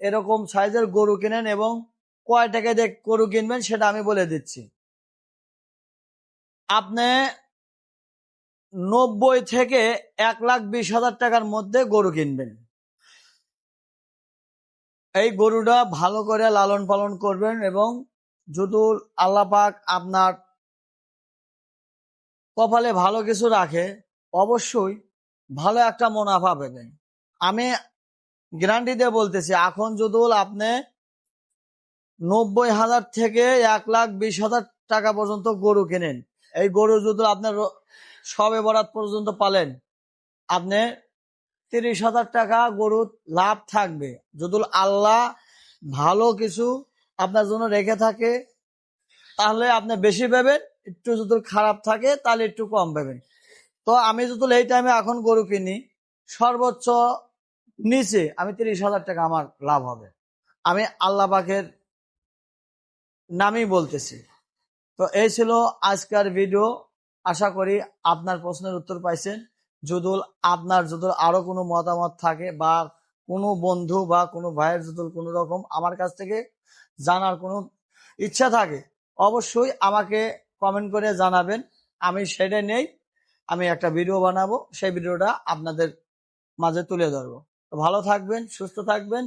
এরকম সাইজের গরু কিনেন এবং কয় টাকা দিয়ে গরু কিনবেন সেটা আমি বলে দিচ্ছি। আপনি 90 থেকে 1,20,000 টাকার মধ্যে গরু কিনবেন। এই গরুটা ভালো করে লালন পালন করবেন এবং যদি আল্লাহ পাক আপনার কপালে ভালো কিছু রাখে অবশ্যই ভালো একটা মুনাফা পাবেন। আমি গ্যারান্টি দিয়ে বলতেছি, এখন যদি আপনি 90,000 থেকে 1,20,000 টাকা পর্যন্ত গরু কেনেন, এই গরু যদি আপনার সবে বরাত পর্যন্ত পালেন, আপনি 30,000 টাকা গরুর লাভ থাকবে। যদি আল্লাহ ভালো কিছু আপনার জন্য রেখে থাকে তাহলে আপনি বেশি পাবেন, একটু যদি খারাপ থাকে তাহলে একটু কম পাবেন। তো আমি যদি এই টাইমে এখন গরু কিনি, সর্বোচ্চ নিচে আমি 30,000 টাকা আমার লাভ হবে। আমি আল্লাহ পাকের নামই বলতেছি। তো এই ছিল আজকের ভিডিও। আশা করি আপনার প্রশ্নের উত্তর পাইছেন। যদি আপনার আরো কোনো মতামত থাকে বা কোনো বন্ধু বা কোনো ভাইয়ের যদি কোনো রকম আমার কাছ থেকে জানার কোনো ইচ্ছা থাকে অবশ্যই আমাকে কমেন্ট করে জানাবেন। আমি সেটা নেই, আমি একটা ভিডিও বানাবো, সেই ভিডিওটা আপনাদের মাঝে তুলে ধরবো। তো ভালো থাকবেন, সুস্থ থাকবেন।